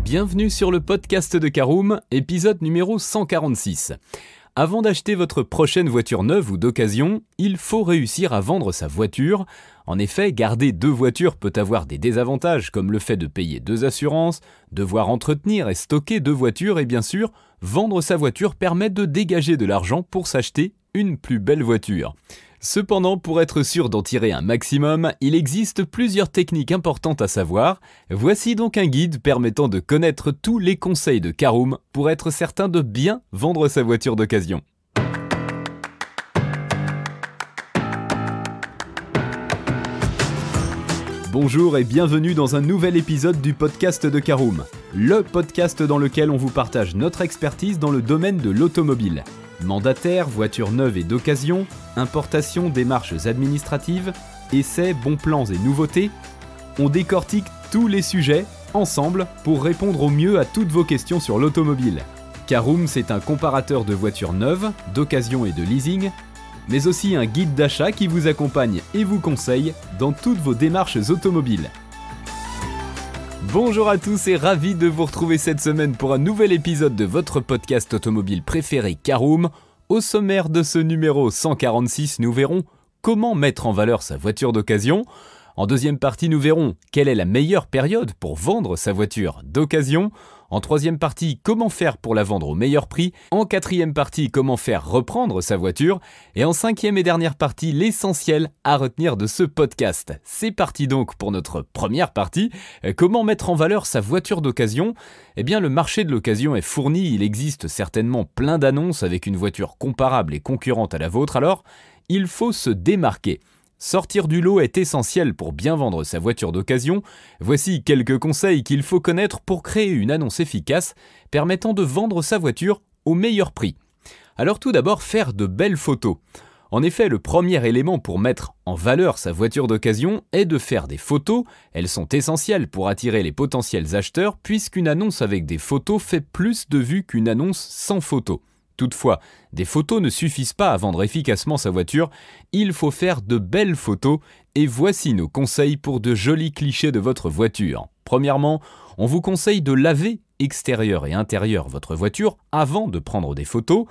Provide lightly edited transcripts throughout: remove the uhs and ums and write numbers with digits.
Bienvenue sur le podcast de Caroom, épisode numéro 146. Avant d'acheter votre prochaine voiture neuve ou d'occasion, il faut réussir à vendre sa voiture. En effet, garder deux voitures peut avoir des désavantages comme le fait de payer deux assurances, devoir entretenir et stocker deux voitures et bien sûr, vendre sa voiture permet de dégager de l'argent pour s'acheter une plus belle voiture. Cependant, pour être sûr d'en tirer un maximum, il existe plusieurs techniques importantes à savoir. Voici donc un guide permettant de connaître tous les conseils de Caroom pour être certain de bien vendre sa voiture d'occasion. Bonjour et bienvenue dans un nouvel épisode du podcast de Caroom, le podcast dans lequel on vous partage notre expertise dans le domaine de l'automobile. Mandataire, voitures neuves et d'occasion, importation, démarches administratives, essais, bons plans et nouveautés, on décortique tous les sujets ensemble pour répondre au mieux à toutes vos questions sur l'automobile. Caroom, c'est un comparateur de voitures neuves, d'occasion et de leasing, mais aussi un guide d'achat qui vous accompagne et vous conseille dans toutes vos démarches automobiles. Bonjour à tous et ravi de vous retrouver cette semaine pour un nouvel épisode de votre podcast automobile préféré Caroom. Au sommaire de ce numéro 146, nous verrons comment mettre en valeur sa voiture d'occasion. En deuxième partie, nous verrons quelle est la meilleure période pour vendre sa voiture d'occasion. En troisième partie, comment faire pour la vendre au meilleur prix. En quatrième partie, comment faire reprendre sa voiture. Et en cinquième et dernière partie, l'essentiel à retenir de ce podcast. C'est parti donc pour notre première partie. Comment mettre en valeur sa voiture d'occasion ? Eh bien, le marché de l'occasion est fourni. Il existe certainement plein d'annonces avec une voiture comparable et concurrente à la vôtre. Alors, il faut se démarquer. Sortir du lot est essentiel pour bien vendre sa voiture d'occasion. Voici quelques conseils qu'il faut connaître pour créer une annonce efficace permettant de vendre sa voiture au meilleur prix. Alors tout d'abord, faire de belles photos. En effet, le premier élément pour mettre en valeur sa voiture d'occasion est de faire des photos. Elles sont essentielles pour attirer les potentiels acheteurs puisqu'une annonce avec des photos fait plus de vues qu'une annonce sans photos. Toutefois, des photos ne suffisent pas à vendre efficacement sa voiture, il faut faire de belles photos et voici nos conseils pour de jolis clichés de votre voiture. Premièrement, on vous conseille de laver extérieur et intérieur votre voiture avant de prendre des photos.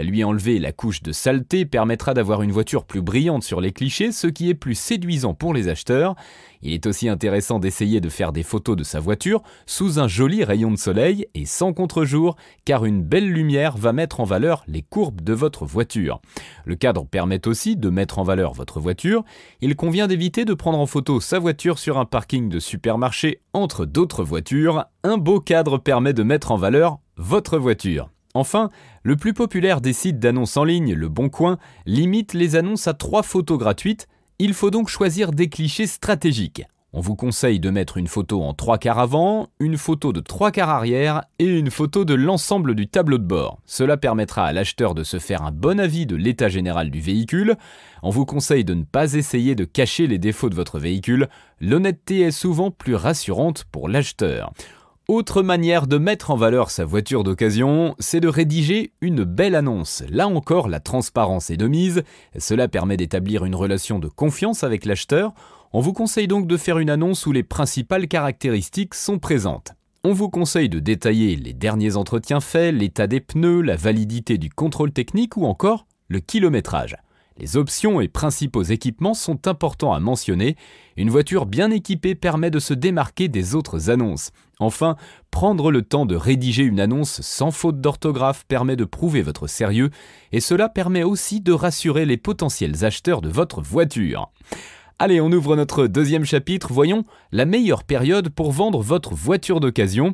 Lui enlever la couche de saleté permettra d'avoir une voiture plus brillante sur les clichés, ce qui est plus séduisant pour les acheteurs. Il est aussi intéressant d'essayer de faire des photos de sa voiture sous un joli rayon de soleil et sans contre-jour, car une belle lumière va mettre en valeur les courbes de votre voiture. Le cadre permet aussi de mettre en valeur votre voiture. Il convient d'éviter de prendre en photo sa voiture sur un parking de supermarché entre d'autres voitures. Un beau cadre permet de mettre en valeur votre voiture. Enfin, le plus populaire des sites d'annonces en ligne, Le Bon Coin, limite les annonces à 3 photos gratuites. Il faut donc choisir des clichés stratégiques. On vous conseille de mettre une photo en 3 quarts avant, une photo de 3 quarts arrière et une photo de l'ensemble du tableau de bord. Cela permettra à l'acheteur de se faire un bon avis de l'état général du véhicule. On vous conseille de ne pas essayer de cacher les défauts de votre véhicule. L'honnêteté est souvent plus rassurante pour l'acheteur. Autre manière de mettre en valeur sa voiture d'occasion, c'est de rédiger une belle annonce. Là encore, la transparence est de mise. Cela permet d'établir une relation de confiance avec l'acheteur. On vous conseille donc de faire une annonce où les principales caractéristiques sont présentes. On vous conseille de détailler les derniers entretiens faits, l'état des pneus, la validité du contrôle technique ou encore le kilométrage. Les options et principaux équipements sont importants à mentionner. Une voiture bien équipée permet de se démarquer des autres annonces. Enfin, prendre le temps de rédiger une annonce sans faute d'orthographe permet de prouver votre sérieux et cela permet aussi de rassurer les potentiels acheteurs de votre voiture. Allez, on ouvre notre deuxième chapitre. Voyons la meilleure période pour vendre votre voiture d'occasion.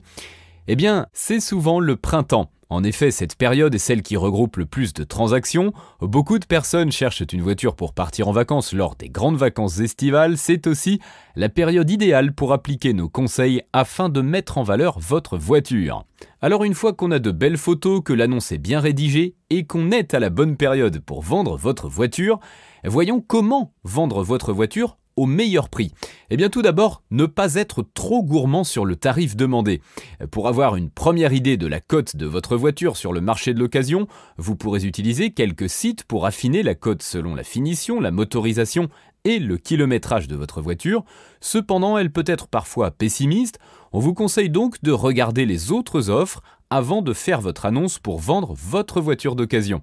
Eh bien, c'est souvent le printemps. En effet, cette période est celle qui regroupe le plus de transactions. Beaucoup de personnes cherchent une voiture pour partir en vacances lors des grandes vacances estivales. C'est aussi la période idéale pour appliquer nos conseils afin de mettre en valeur votre voiture. Alors une fois qu'on a de belles photos, que l'annonce est bien rédigée et qu'on est à la bonne période pour vendre votre voiture, voyons comment vendre votre voiture au meilleur prix. Eh bien tout d'abord, ne pas être trop gourmand sur le tarif demandé. Pour avoir une première idée de la cote de votre voiture sur le marché de l'occasion, vous pourrez utiliser quelques sites pour affiner la cote selon la finition, la motorisation et le kilométrage de votre voiture. Cependant, elle peut être parfois pessimiste. On vous conseille donc de regarder les autres offres avant de faire votre annonce pour vendre votre voiture d'occasion.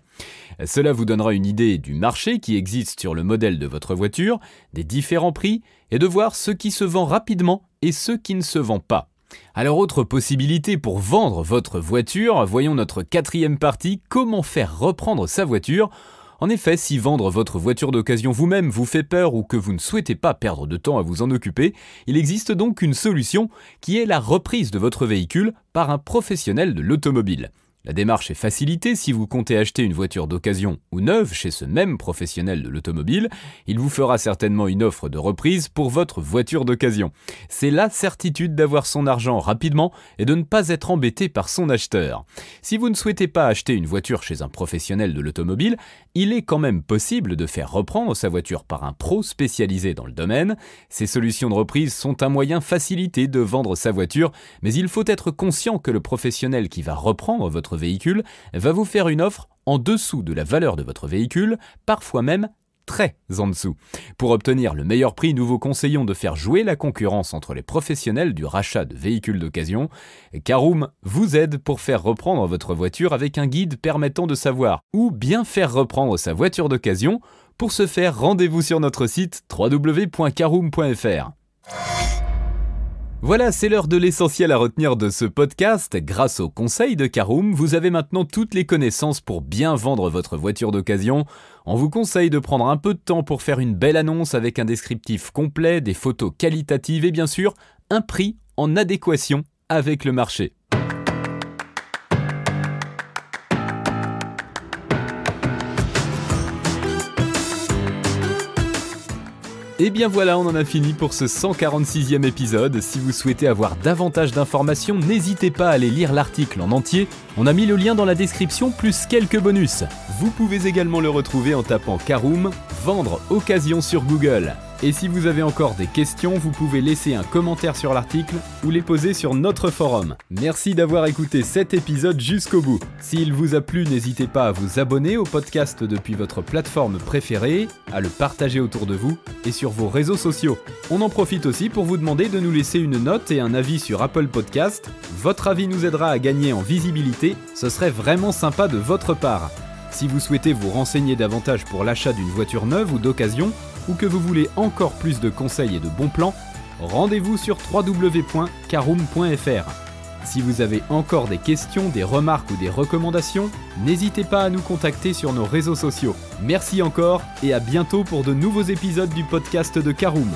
Cela vous donnera une idée du marché qui existe sur le modèle de votre voiture, des différents prix et de voir ce qui se vend rapidement et ce qui ne se vend pas. Alors, autre possibilité pour vendre votre voiture, voyons notre quatrième partie, comment faire reprendre sa voiture. En effet, si vendre votre voiture d'occasion vous-même vous fait peur ou que vous ne souhaitez pas perdre de temps à vous en occuper, il existe donc une solution qui est la reprise de votre véhicule par un professionnel de l'automobile. La démarche est facilitée si vous comptez acheter une voiture d'occasion ou neuve chez ce même professionnel de l'automobile. Il vous fera certainement une offre de reprise pour votre voiture d'occasion. C'est la certitude d'avoir son argent rapidement et de ne pas être embêté par son acheteur. Si vous ne souhaitez pas acheter une voiture chez un professionnel de l'automobile, il est quand même possible de faire reprendre sa voiture par un pro spécialisé dans le domaine. Ces solutions de reprise sont un moyen facilité de vendre sa voiture, mais il faut être conscient que le professionnel qui va reprendre votre véhicule va vous faire une offre en dessous de la valeur de votre véhicule, parfois même très en dessous. Pour obtenir le meilleur prix, nous vous conseillons de faire jouer la concurrence entre les professionnels du rachat de véhicules d'occasion. Caroom vous aide pour faire reprendre votre voiture avec un guide permettant de savoir où bien faire reprendre sa voiture d'occasion. Pour ce faire, rendez-vous sur notre site www.caroom.fr. Voilà, c'est l'heure de l'essentiel à retenir de ce podcast. Grâce aux conseils de Caroom, vous avez maintenant toutes les connaissances pour bien vendre votre voiture d'occasion. On vous conseille de prendre un peu de temps pour faire une belle annonce avec un descriptif complet, des photos qualitatives et bien sûr, un prix en adéquation avec le marché. Et bien voilà, on en a fini pour ce 146e épisode. Si vous souhaitez avoir davantage d'informations, n'hésitez pas à aller lire l'article en entier. On a mis le lien dans la description, plus quelques bonus. Vous pouvez également le retrouver en tapant Caroom, vendre occasion sur Google. Et si vous avez encore des questions, vous pouvez laisser un commentaire sur l'article ou les poser sur notre forum. Merci d'avoir écouté cet épisode jusqu'au bout. S'il vous a plu, n'hésitez pas à vous abonner au podcast depuis votre plateforme préférée, à le partager autour de vous et sur vos réseaux sociaux. On en profite aussi pour vous demander de nous laisser une note et un avis sur Apple Podcast. Votre avis nous aidera à gagner en visibilité, ce serait vraiment sympa de votre part. Si vous souhaitez vous renseigner davantage pour l'achat d'une voiture neuve ou d'occasion, ou que vous voulez encore plus de conseils et de bons plans, rendez-vous sur www.caroom.fr. Si vous avez encore des questions, des remarques ou des recommandations, n'hésitez pas à nous contacter sur nos réseaux sociaux. Merci encore et à bientôt pour de nouveaux épisodes du podcast de Caroom.